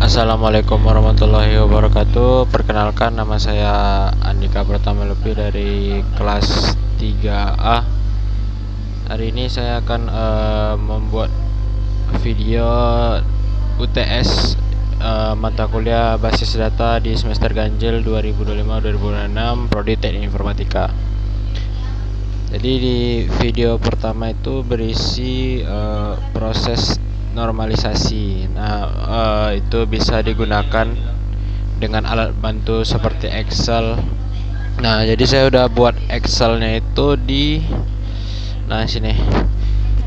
Assalamualaikum warahmatullahi wabarakatuh. Perkenalkan, nama saya Andika Pratama Lutfi dari kelas 3A. Hari ini saya akan membuat video UTS mata kuliah basis data di semester ganjil 2025-2026 Prodi Teknik Informatika. Jadi di video pertama itu berisi proses normalisasi. Itu bisa digunakan dengan alat bantu seperti Excel. Nah, jadi saya udah buat Excelnya itu di sini.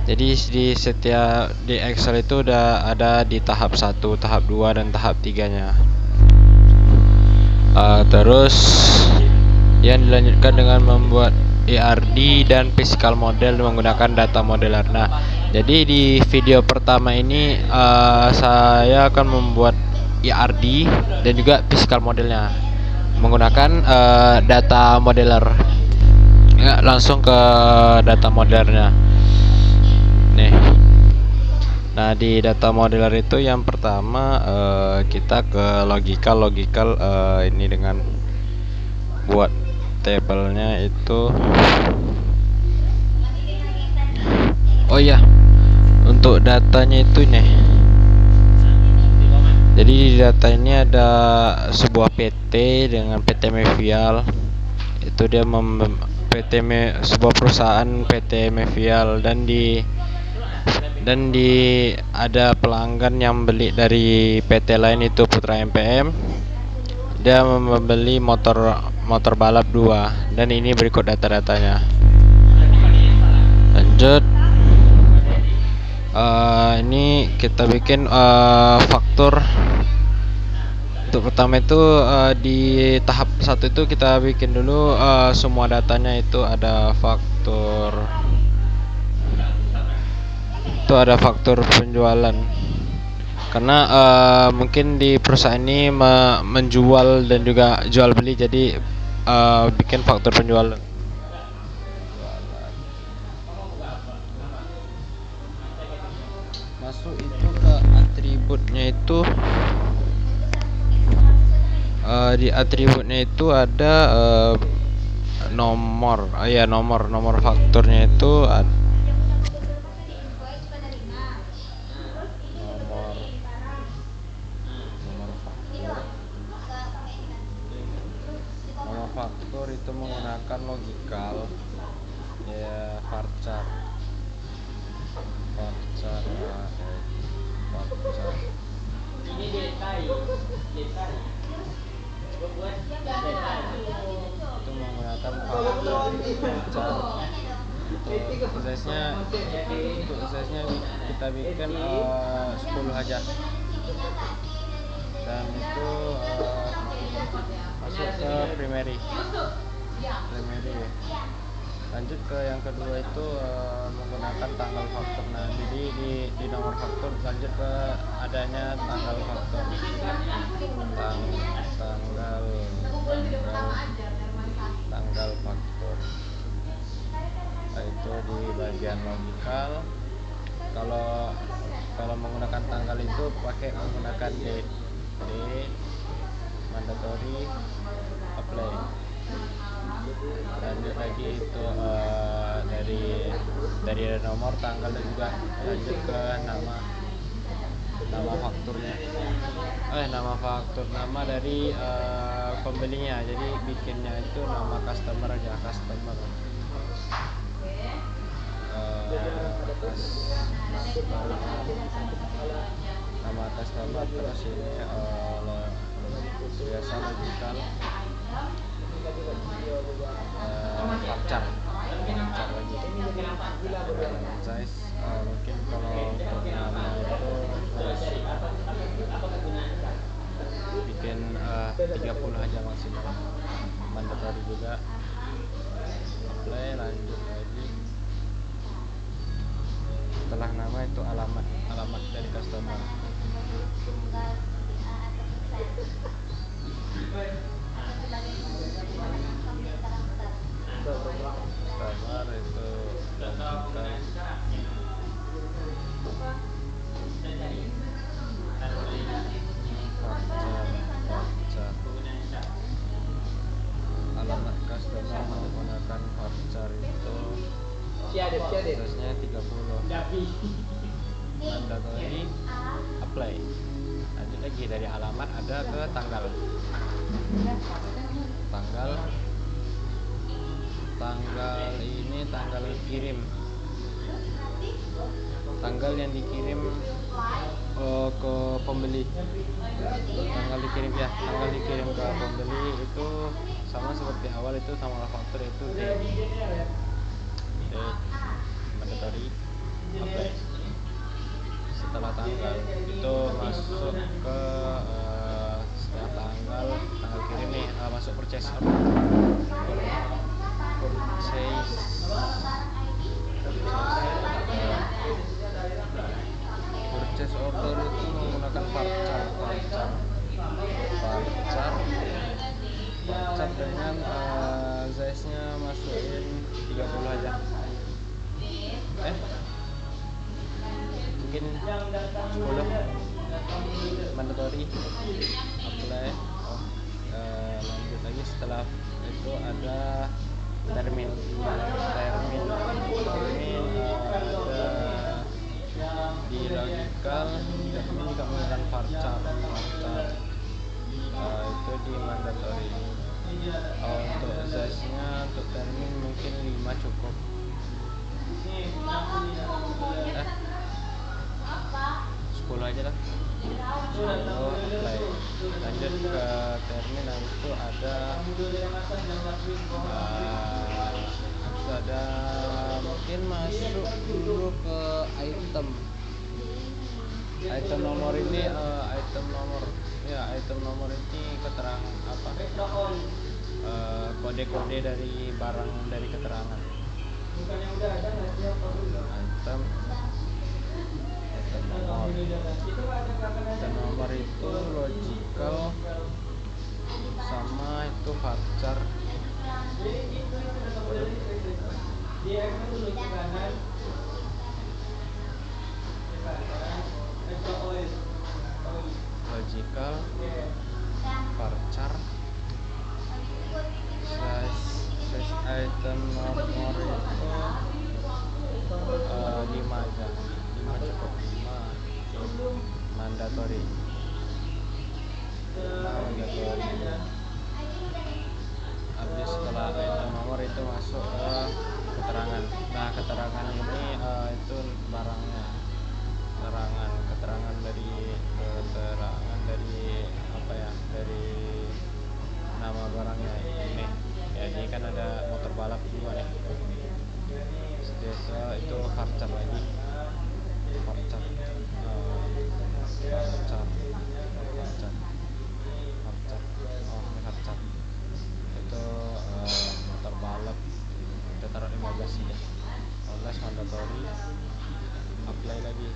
Jadi di Excel itu udah ada di tahap 1, tahap 2 dan tahap 3-nya. Terus yang dilanjutkan dengan membuat ERD dan physical model menggunakan data modeler. Nah, jadi di video pertama ini saya akan membuat ERD dan juga physical modelnya menggunakan data modeler. Ya, langsung ke data modelernya. Nih. Nah, di data modeler itu yang pertama kita ke logical ini dengan buat tabelnya itu. Oh iya, untuk datanya itu nih. Jadi di data ini ada sebuah PT dengan PT Mevial. Itu dia sebuah perusahaan PT Mevial, dan ada pelanggan yang beli dari PT lain, itu Putra MPM. Dia membeli motor balap 2, dan ini berikut data-datanya. Lanjut. Ini kita bikin faktur. Untuk pertama itu di tahap 1 itu kita bikin dulu semua datanya. Itu ada faktur. Itu ada faktur penjualan. Karena mungkin di perusahaan ini menjual dan juga jual beli, jadi bikin faktur penjualan. Masuk itu ke atributnya itu. Di atributnya itu ada nomor. Nomor fakturnya itu nomor faktur itu menggunakan logical, ya, varchar. Ini detai. Itu menggunakan varchar. Untuk size-nya kita bikin 10 aja. Dan itu masuk ke primary. Lanjut ke yang kedua itu menggunakan tanggal faktur. Nah, jadi di nomor faktur lanjut ke adanya tanggal faktur. Tanggal faktur. Nah, itu di bagian logical. Kalau menggunakan tanggal itu pakai menggunakan date mandatory apply. Lanjut lagi itu dari nomor, tanggal, dan juga lanjut ke nama fakturnya. Nama dari pembelinya. Jadi bikinnya itu nama customer aja, nama customer. Terus ini biasa logical, varchar lagi. Size mungkin kalau untuk nama itu bikin 30 aja maksimal. Mandatory juga. Apply, lanjut lagi. Setelah nama itu alamat dari customer. Customer itu lagi dari alamat ada ke tanggal. Tanggal ini tanggal kirim, tanggal yang dikirim ke pembeli. Tanggal dikirim ke pembeli itu sama seperti awal, itu sama faktur, itu mandatory apply. Setelah tanggal itu masuk ke setelah tanggal kirim nih, masuk purchase order. Purchase order itu menggunakan varchar dengan size-nya masukin 30 aja. Mungkin 10 mandatory apply. Lanjut lagi, setelah itu ada termin ada di logical. Termin juga menggunakan varchar itu di mandatory. Untuk size-nya untuk termin mungkin 5 cukup. 10 aja lah, 10 apply. Lanjut ke terminal, itu ada mungkin masuk dulu ke item nomor ini. Item nomor ini keterangan apa, kode-kode dari barang, dari keterangan. Item nomor itu logical sama itu varchar. Logical, varchar, size item nomor itu 5 aja, 5 cukup, 5 mandatory. Habis setelah item nomor itu masuk ke keterangan. Nah, keterangan ini itu barangnya, keterangan dari apa ya, dari nama barangnya ini. Ya, ini kan ada motor balap juga nih. Itu varchar lagi, varchar itu motor balap. Kita taruh 15 aja, 15 mandatory apply lagi.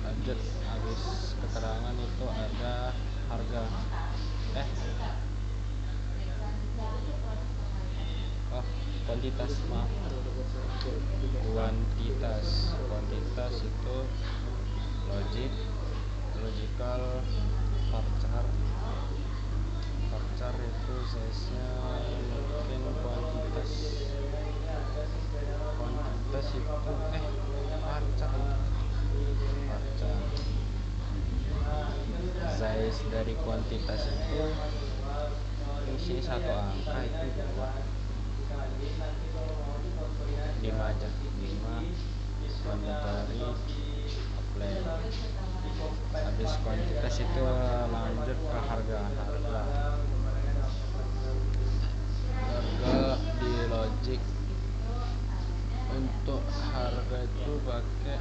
Lanjut, habis keterangan itu ada harga. Kuantitas, maaf, kuantitas itu logical, varchar itu size-nya mungkin kuantitas itu varchar size dari kuantitas itu isi 1 angka, itu 5 aja, 5 mandatory apply. Habis kuantitas itu lanjut ke harga di logic. Untuk harga itu pakai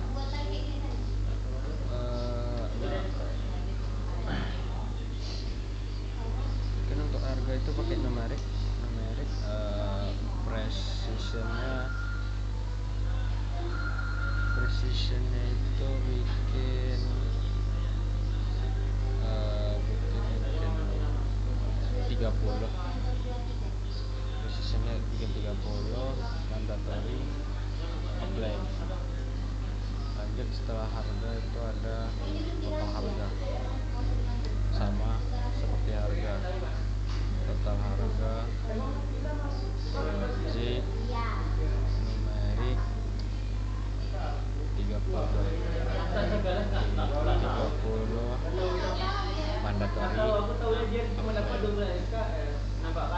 mungkin untuk harga itu pakai numerik. Precisionnya itu bikin 30. Precisionnya bikin 30 mandatory apply. Lanjut, setelah harga itu ada total harga.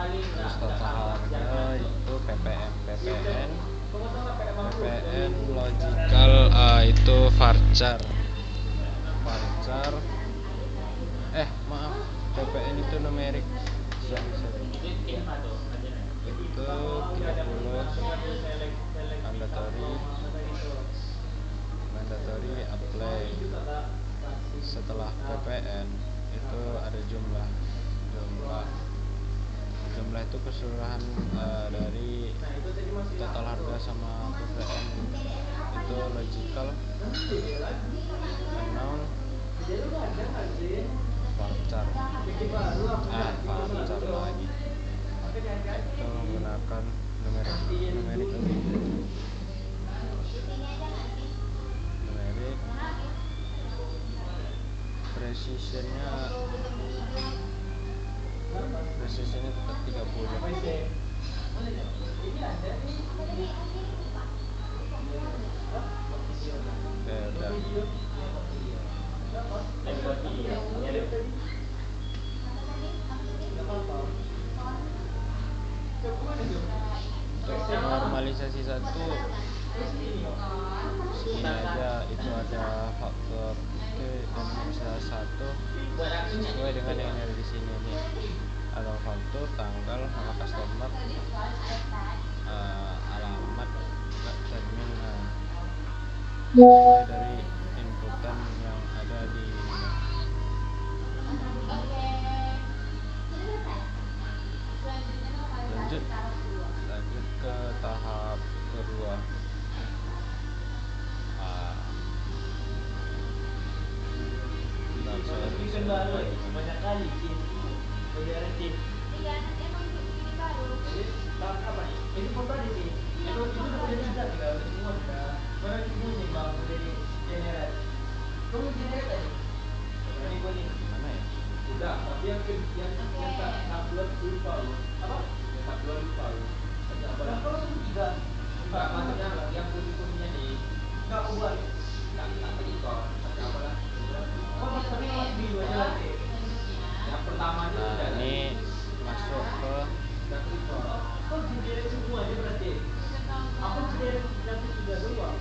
Terus total harga itu ppn logical, itu varchar maaf, ppn itu numerik, sorry. Itu 30 mandatory apply. Setelah ppn itu ada jumlah itu keseluruhan dari total harga sama ppn. Itu logical, unknown, varchar lagi. Itu menggunakan numerik precisionnya tetap 30. Udah. Untuk normalisasi satu segini aja, itu ada faktor dan bisa satu sesuai dengan yang ada di sini nih. Ada faktor, tanggal, nama customer, alamat, termin, sesuai dari inputan yang ada di lanjut ke tahap kedua. Banyak kali ini foto di sini. Itu udah tidak semua sudah. Mana bunyi bang dari generat. Kamu generat tadi. Ini bunyi. Mana ya? Udah, tapi yang tak upload lupa lu. Apa? Yang tak upload lupa lu. Kalau itu tiga. Maksudnya yang kuningnya nih. Enggak buat. Tak edit. Apa lah? Oh, tapi video aja nanti. Yang pertama ini masuk ke kok jendela semua aja berarti. Aku jendela yang ketiga doang.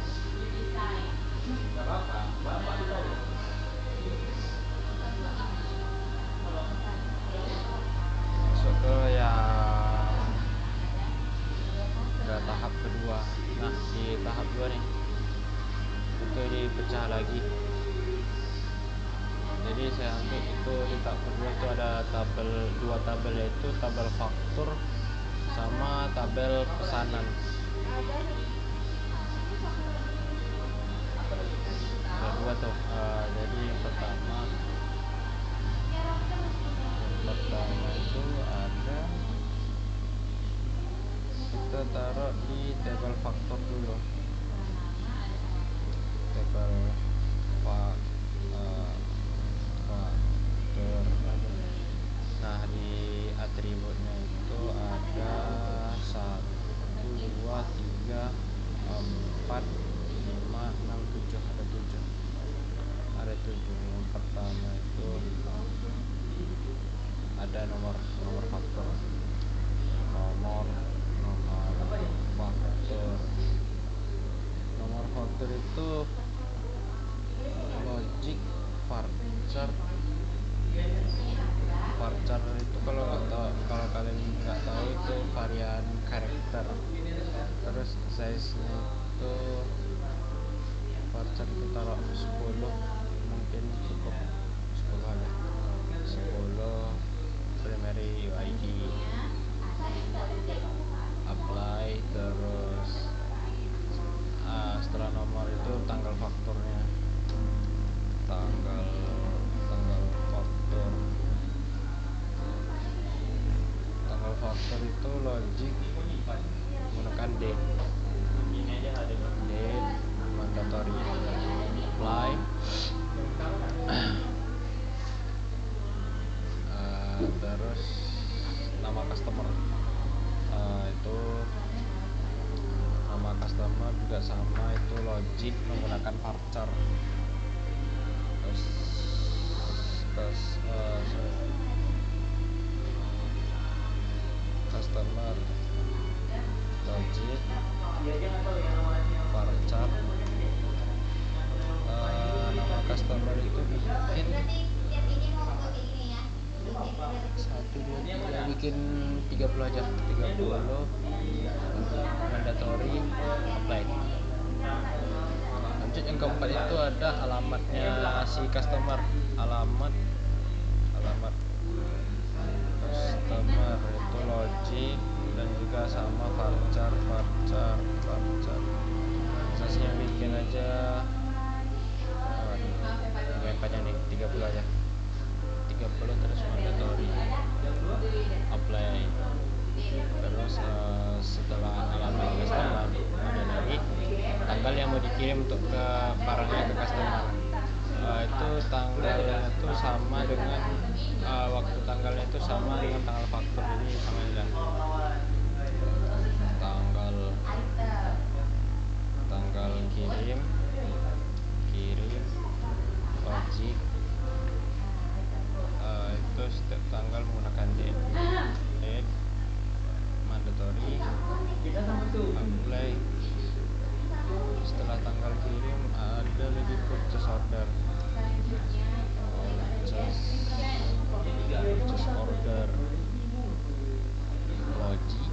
Gak apa-apa, bapak itu tadi. Masuk ke yang ke tahap kedua. Nah, di tahap 2 nih itu dipecah lagi. Jadi saya ambil itu di tahap kedua itu ada dua tabel, yaitu tabel faktur sama tabel pesanan. Ada dua tuh. Jadi yang pertama itu ada, kita taruh di tabel faktur dulu. Tabel faktur. Nah, di atributnya itu ada 1, 2, 3, 4, 5, 6, 7. Ada 7. Yang pertama itu ada nomor faktur. Nomor faktur itu logic varchar. Varchar itu kalau kalian nggak tahu itu varian karakter. Terus size-nya itu varchar itu taruh 10, mungkin cukup 10 aja. 10 primary UID, apply, terus setelah nomor itu tanggal fakturnya. Tanggal faktur. Tanggal faktur itu logic menggunakan date. Date mandatory. Apply. Terus nama customer. Itu nama customer juga sama, itu logic menggunakan varchar. Terus bikin 30 aja, 30 mandatory apply. Lanjut yang keempat itu ada alamatnya si customer. Alamat customer itu login dan juga sama varchar. Prosesnya bikin aja panjang nih, 30 aja, 30 terus mandatory apply. Terus setelah alamat customer ada lagi tanggal yang mau dikirim untuk ke barangnya ke customer. Itu tanggalnya itu sama dengan waktu tanggalnya itu sama dengan tanggal faktur, jadi sama aja. Tanggal kirim wajib itu setiap tanggal menggunakan date mandatory apply. Setelah tanggal kirim ada lagi purchase order logic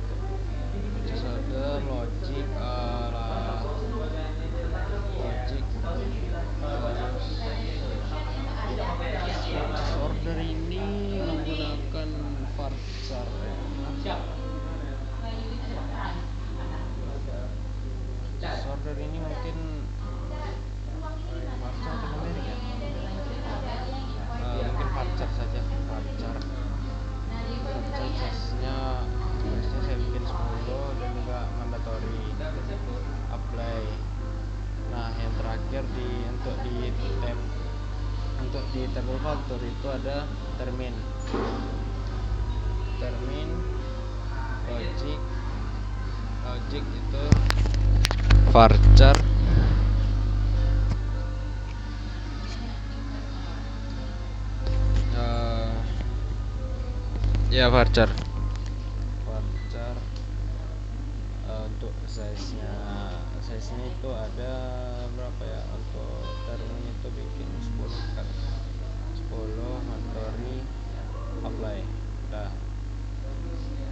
order ini menggunakan varchar. Order ini mungkin varchar atau numerik ya? Mungkin varchar saja. Varchar size-nya saya bikin 10 dan juga mandatory apply. Nah, yang terakhir untuk di table faktur itu ada termin logic itu varchar varchar untuk size-nya itu ada berapa ya? Untuk termin itu bikin 10 kan, 10 mandatory apply. Udah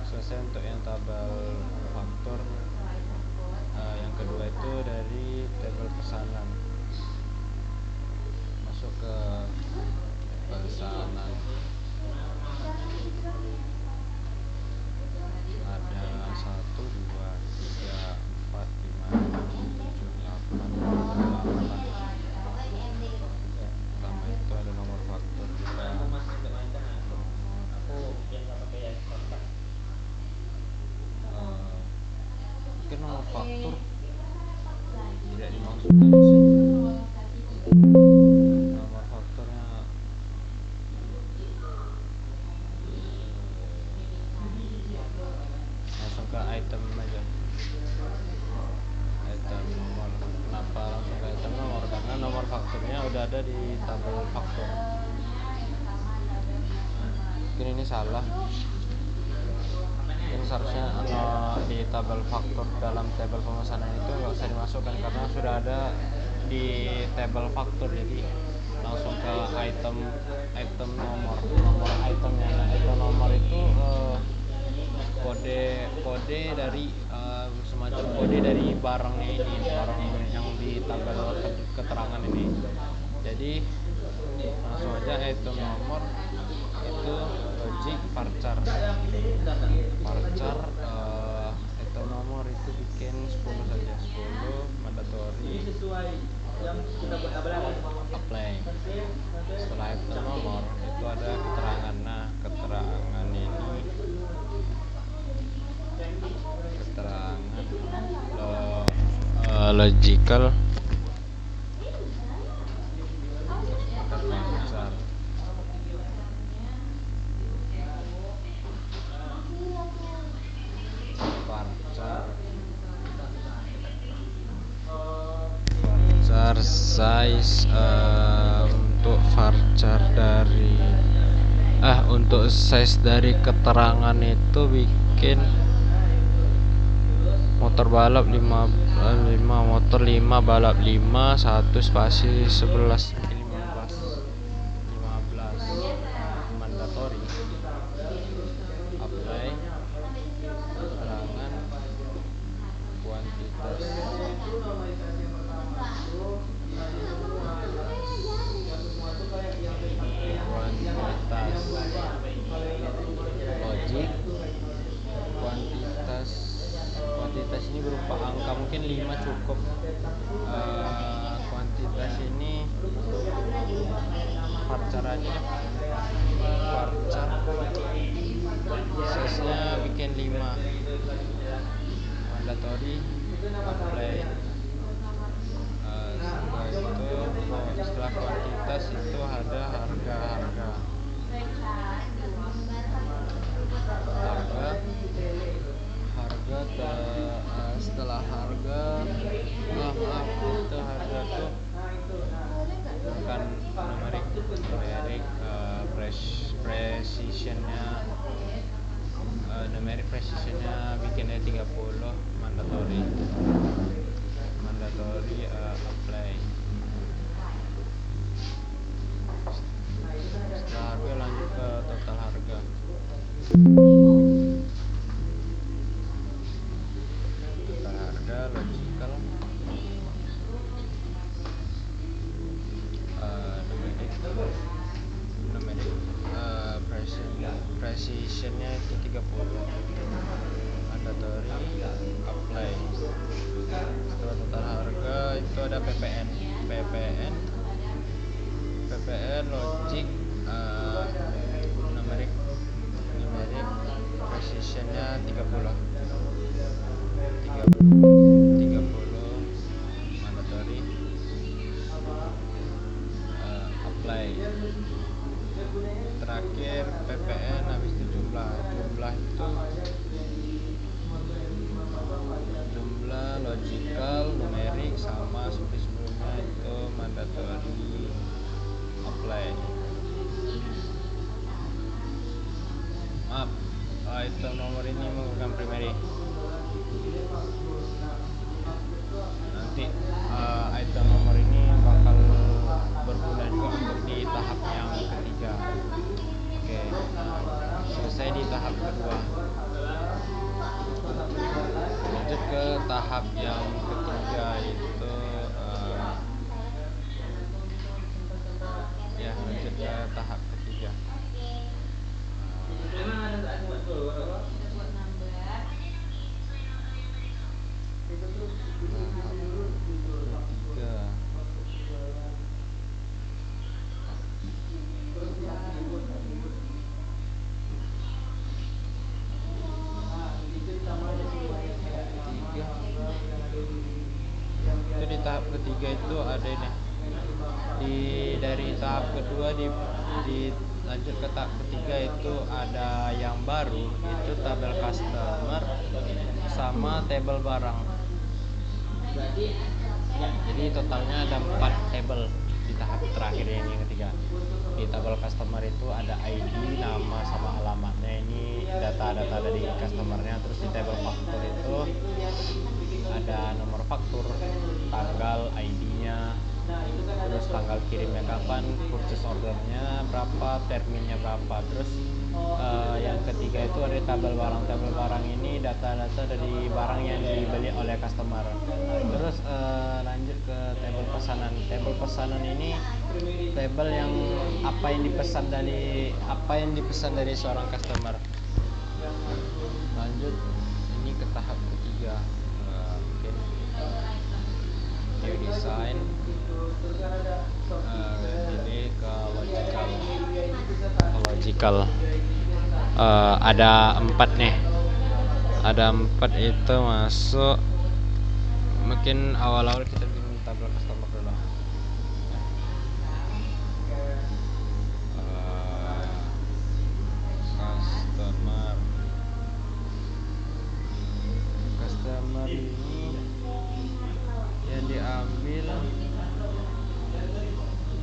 selesai. Untuk yang tabel faktur yang kedua itu dari tabel pesanan, masuk ke pesanan. Ada 1, 2, 3, 4, 5, 6, 7, 8. Pertama itu ada nomor faktur kita. Mungkin nomor faktur tidak dimaksudkan sih. Nomor fakturnya langsung ke item aja, item nomor. Kenapa langsung ke item nomor? Karena nomor fakturnya udah ada di tabel faktur. Mungkin ini salah. Ini seharusnya di tabel faktur dalam tabel pemesanan itu nggak usah dimasukkan karena sudah ada di tabel faktur, jadi langsung ke item nomor itemnya. Nah, item nomor itu kode dari semacam kode dari barangnya ini, barang yang di tabel keterangan ini. Jadi langsung aja item nomor itu logic varchar item nomor itu bikin 10 saja, 10 mandatory apply. Setelah item nomor itu ada keterangan. Nah, keterangan logical varchar size untuk varchar dari untuk size dari keterangan itu bikin motor balap 5 motor 5 balap 5 1 spasi 11 15 mandatory apply. mungkin 5 cukup. Kuantitas ini varchar aja deh, varchar size-nya bikin 5, mandatory apply. Setelah kuantitas itu ada harga setelah harga itu harga tuh bukan numerik precisionnya numeric precisionnya bikinnya 30, mandatory apply. Setelah harga lanjut ke total harga. Total harga logical, numeric precisionnya itu 30, mandatory apply. Setelah total harga itu ada PPN logic, numeric precisionnya 30, mandatory apply. Terakhir PPN, habis itu jumlah itu jumlah logical, numerik sama seperti sebelumnya itu mandatory apply. Item nomor ini merupakan primary. Nanti item nomor ini bakal berguna juga untuk di tahap yang ketiga. Oke, selesai di tahap kedua. Lanjut ke tahap yang ketiga, itu lanjut ke tahap ketiga. Itu di tahap ketiga itu ada ini. Dari tahap kedua lanjut ke tahap ketiga itu ada yang baru, itu tabel customer sama tabel barang. Jadi totalnya ada 4 tabel di tahap terakhir ini, yang ketiga. Di tabel customer itu ada ID, nama sama alamatnya, ini data-data dari customernya. Terus di tabel faktur itu ada nomor faktur, tanggal, ID-nya, terus tanggal kirimnya kapan, purchase ordernya berapa, terminnya berapa. Terus yang ketiga itu ada tabel barang. Tabel barang ini data-data dari barang yang dibeli oleh customer. Terus lanjut ke tabel pesanan. Tabel pesanan ini tabel yang apa yang dipesan dari seorang customer. Lanjut ini ke tahap ketiga, mungkin new design. Ini ke logical. Ada 4 nih. Ada 4 itu masuk. Mungkin awal-awal kita bikin tabel customer dulu. Customer ini yang diambil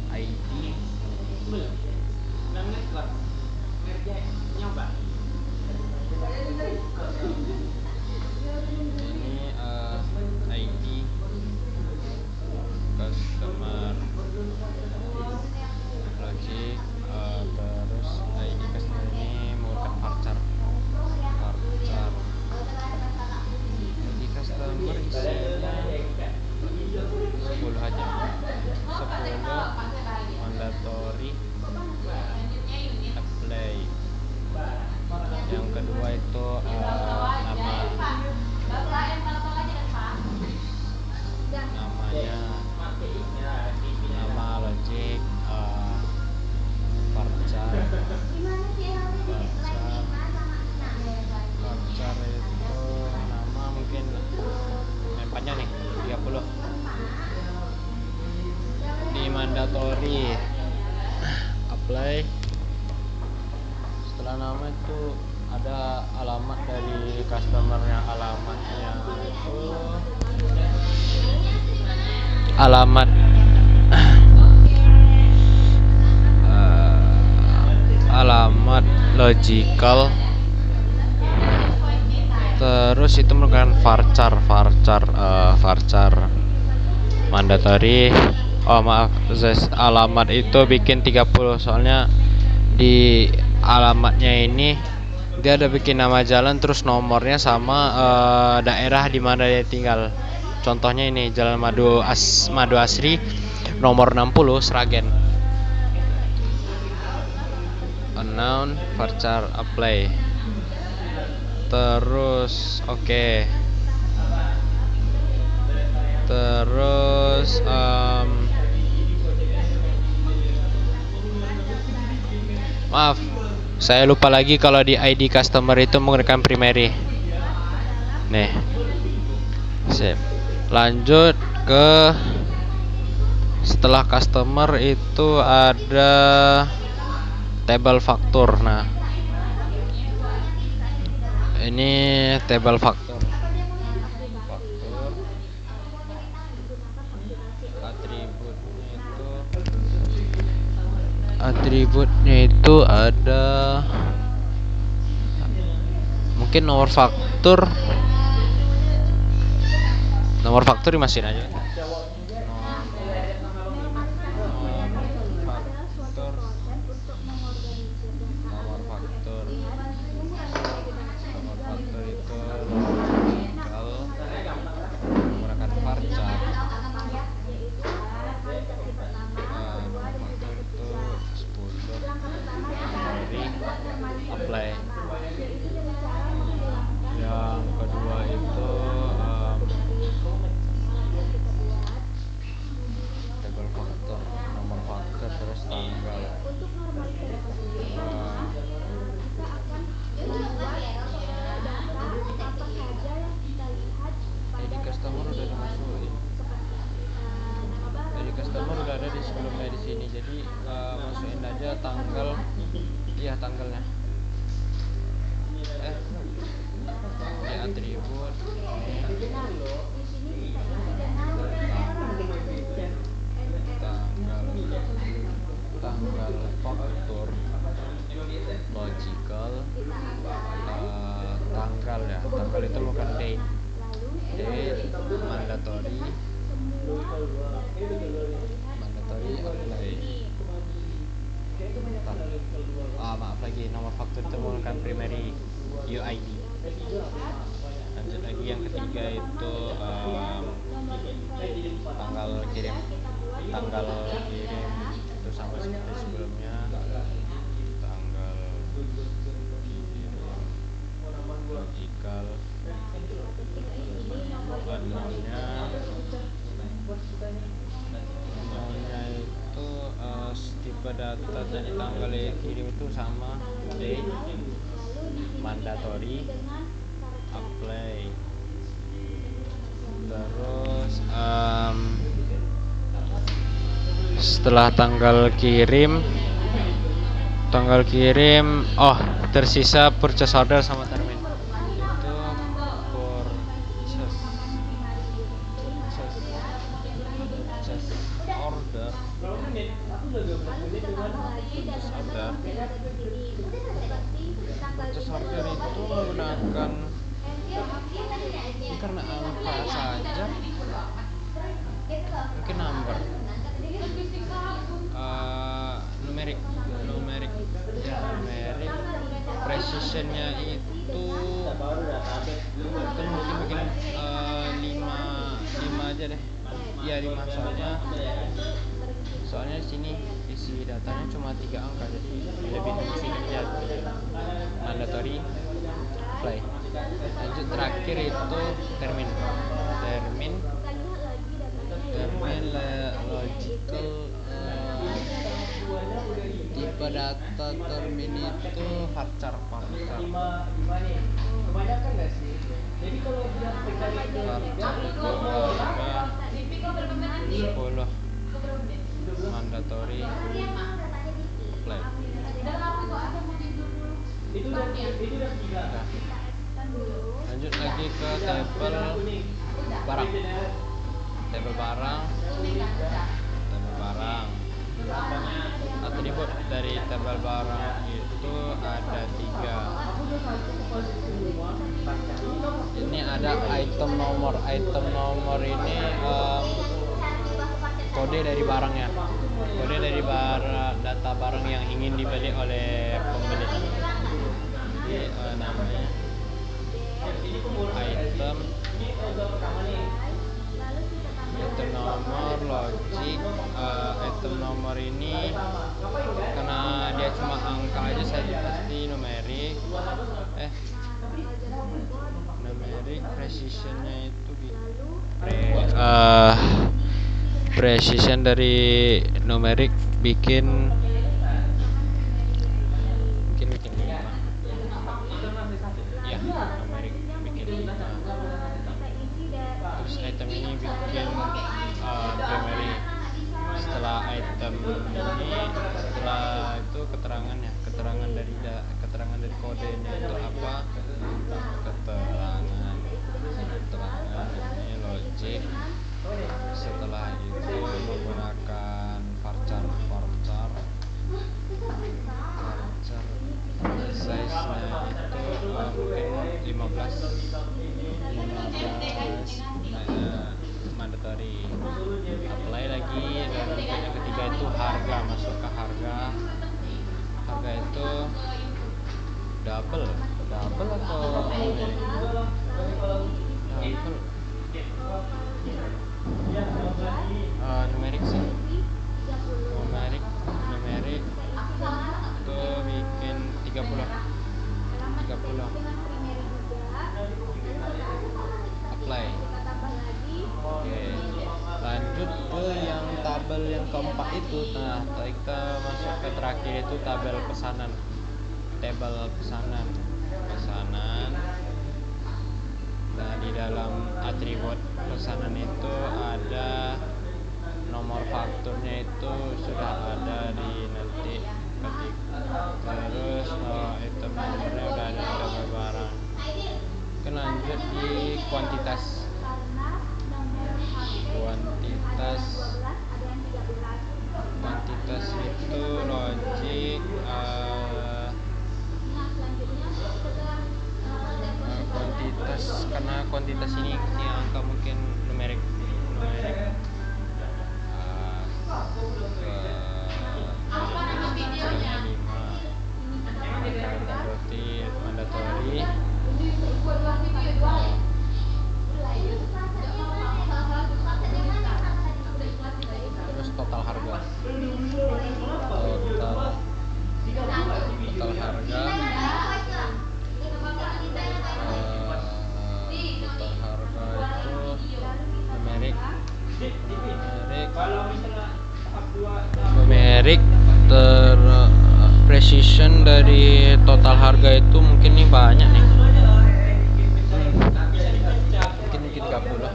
ID, ini ID customer logic, terus ID customer ini menggunakan varchar. ID customer isinya 10 aja, 10 mandatory apply. Yang kedua itu nama setelah nama itu ada alamat dari customernya. Alamatnya itu alamat alamat logical, terus itu merupakan varchar mandatory. Oh maaf, alamat itu bikin 30, soalnya di alamatnya ini dia ada bikin nama jalan terus nomornya sama daerah di mana dia tinggal. Contohnya ini Jalan Madu Asri nomor 60 Sragen. Unknown varchar apply. Terus oke. Terus maaf, saya lupa lagi kalau di ID customer itu menggunakan primary. Nih. Sip. Lanjut ke setelah customer itu ada table faktur. Nah, ini table faktur. Atributnya itu ada mungkin nomor faktur dimasukin aja. Yang kedua itu table faktor, nomor faktor, terus tanggal. Jadi customer udah dimasukin. Jadi customer udah ada di sebelumnya di sini. Jadi masukin aja tanggal. Iya, tanggalnya. Di atribut tanggal faktur logical, tanggal ya, tanggal itu bukan date mandatory apply. Maaf lagi, nomor faktur itu bukan primary UID. Lanjut lagi, yang ketiga itu tanggal kirim itu sama seperti sebelumnya. Tanggal kirim logical, namanya itu tipe data dari tanggal yang kirim itu sama date mandatory apply. Terus setelah tanggal kirim tersisa purchase order sama termin. Itu purchase order itu menggunakan ini karena angka saja, mungkin number, numerik precisionnya itu mungkin 5 aja deh. Iya 5, soalnya di sini isi datanya cuma 3 angka, jadi lebih sedikit ya. Mandatory apply. Lanjut terakhir itu termin logical, tipe data termin itu varchar. Kebanyakan nggak sih? Jadi kalau dia Varchar itu ada 10 mandatory apply. Lanjut lagi ke tabel barang. Tabel barang. Atribut dari tabel barang itu ada 3. Ini ada item nomor. Item nomor ini kode dari barangnya. Kode dari data barang yang ingin dibeli oleh pembeli. Jadi namanya item nomor logik. Item nomor ini karena dia cuma angka aja, saya pasti numerik. Numerik precisionnya itu precision dari numerik bikin 5. Ya, numerik bikin 5. Terus item ini bikin primary. Setelah item ini, setelah itu keterangannya, keterangan dari kodenya itu apa? Keterangan ini logik. Setelah itu menggunakan varchar size-nya itu mungkin 15 mandatory. Apply lagi, dan yang ketiga itu harga. Masuk ke harga itu double atau numerik sih. Numerik itu bikin 30. Apply. Oke, lanjut ke yang tabel yang keempat itu. Nah, kita masuk ke terakhir itu tabel pesanan. Nah, di dalam atribut pesanan itu ada nomor fakturnya, itu sudah ada di nanti ketik. Terus item nomornya udah ada di tabel barang. Oke, lanjut di kuantitas itu logik. Kuantitas, karena kuantitas ini angka mungkin numerik. Mandatory. Terus total harga. Numerik precision dari total harga itu mungkin nih banyak nih. Mungkin 30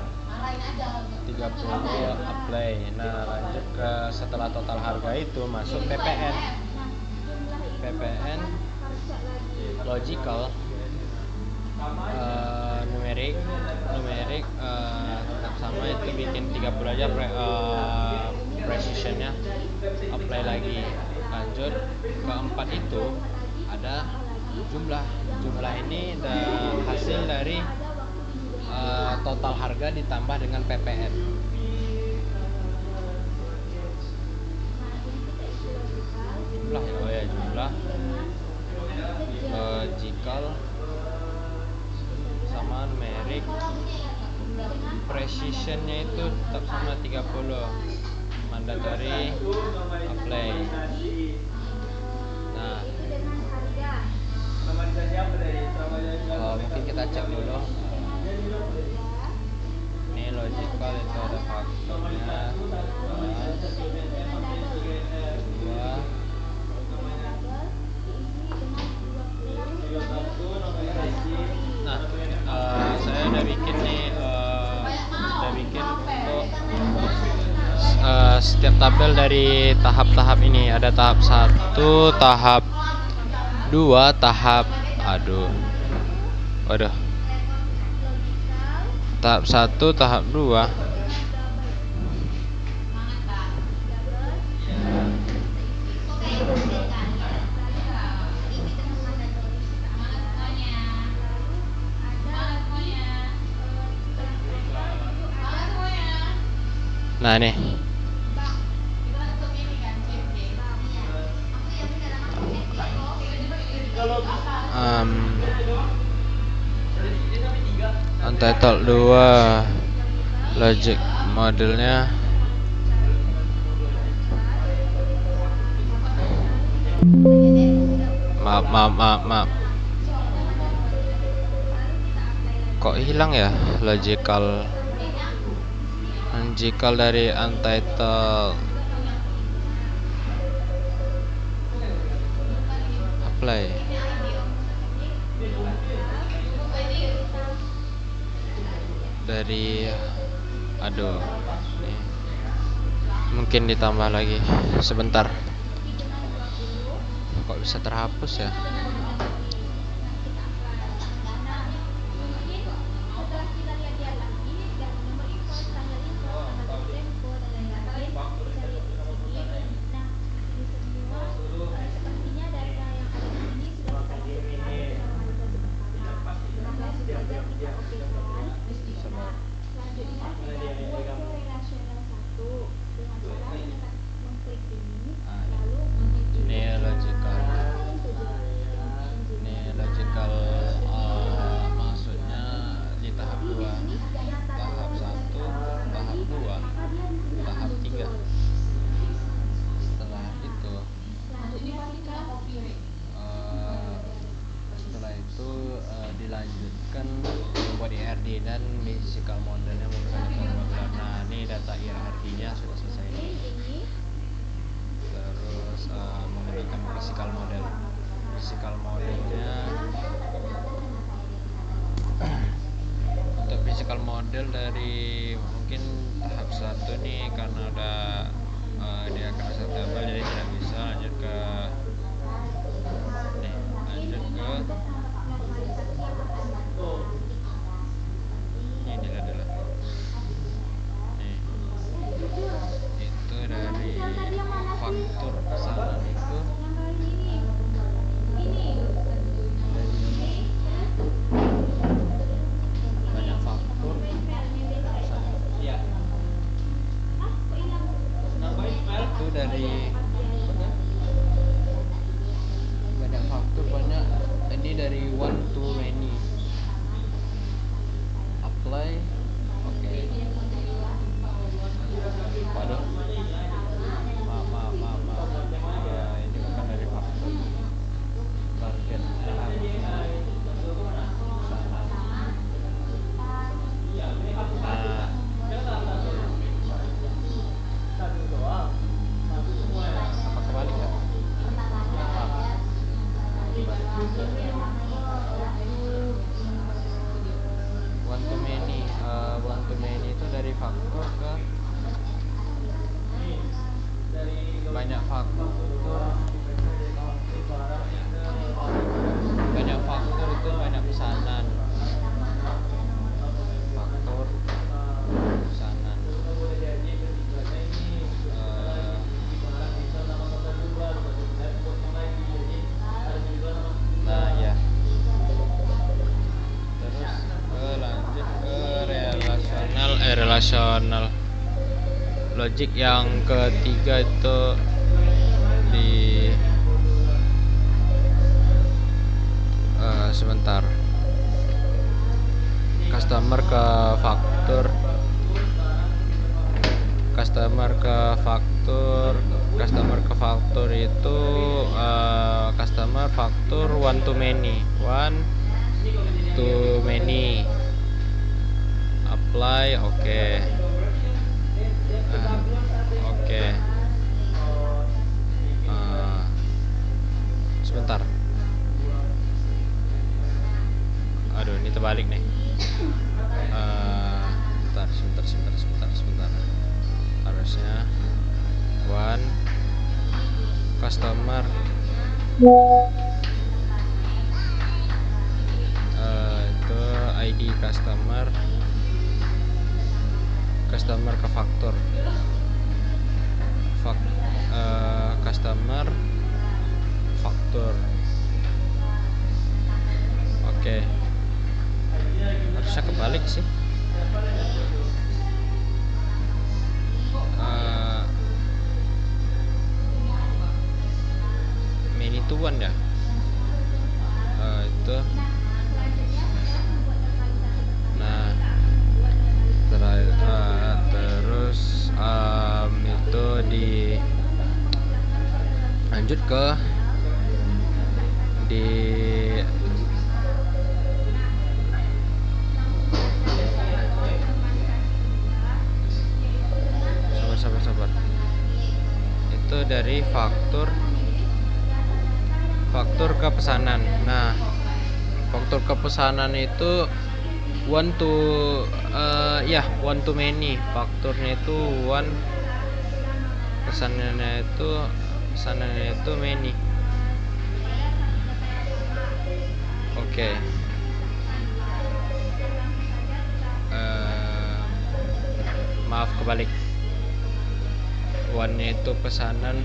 apply. Nah, lanjut ke setelah total harga itu masuk PPN logical. Numerik tetap sama, itu bikin 30 aja precisionnya. Apply lagi. Lanjut keempat itu ada jumlah ini hasil dari total harga ditambah dengan PPN. Jumlah logical sama numerik. Precisionnya itu tetap sama 30. Mandatory. Apply. Nah, mungkin kita cek dulu. Ini logical itu ada faktornya 2. Nah, saya udah bikin untuk setiap tabel dari tahap-tahap ini. Ada tahap 1, tahap 2, tahap Aduh. Waduh. Tahap 1, tahap 2. Nah nih. Untitled 2 logic modelnya maaf kok hilang ya logical dari untitled apply. Dari aduh nih. Mungkin ditambah lagi sebentar. Kok bisa terhapus ya? Maksudnya di tahap 2, tahap 1, tahap 2, tahap 3. Setelah itu dilanjutkan body RD dan physical modelnya menggunakan beberapa. Nah ini data IRD nya sudah selesai. Terus menggunakan physical modelnya untuk physical model dari mungkin tahap 1 nih karena udah dia akan setable jadi tidak bisa lanjut ke ini adalah nih itu dari faktur pesanan itu banyak faktur itu dari banyak faktur banyak ini dari one to many apply oke. Waduh maaf ya ini bukan dari faktur target apa kebalik ya? One to many itu dari faktor ke banyak faktor itu banyak pesanan faktor pesanan nah ya terus lanjut ke relasional logic yang ketiga itu di sebentar customer ke faktur itu customer faktur one to many apply oke. Sebentar aduh ini terbalik nih. Sebentar harusnya one customer ID customer ke faktur, customer faktur. Oke. Harusnya kebalik sih. Many to one ya. Itu. Nah, terus itu lanjut ke sabar. Itu dari faktur ke pesanan. Nah, faktur ke pesanan itu one to many. Fakturnya itu one, pesanannya itu many. Oke. Maaf, kebalik. One-nya itu pesanan,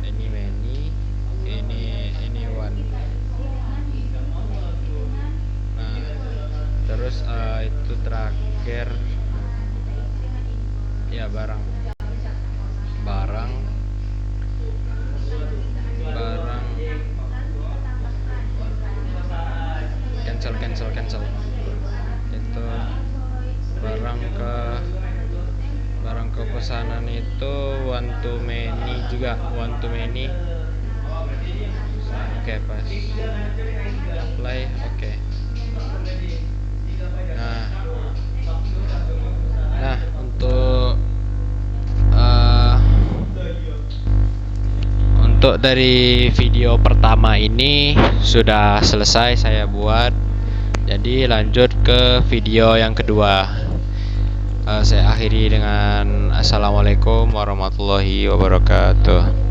ini many, ini one. Nah, terus itu terakhir ya barang cancel. Itu barang ke pesanan itu one to many juga, Oke, pas apply. Oke. Nah, untuk dari video pertama ini sudah selesai saya buat. Jadi lanjut ke video yang kedua. Saya akhiri dengan assalamualaikum warahmatullahi wabarakatuh.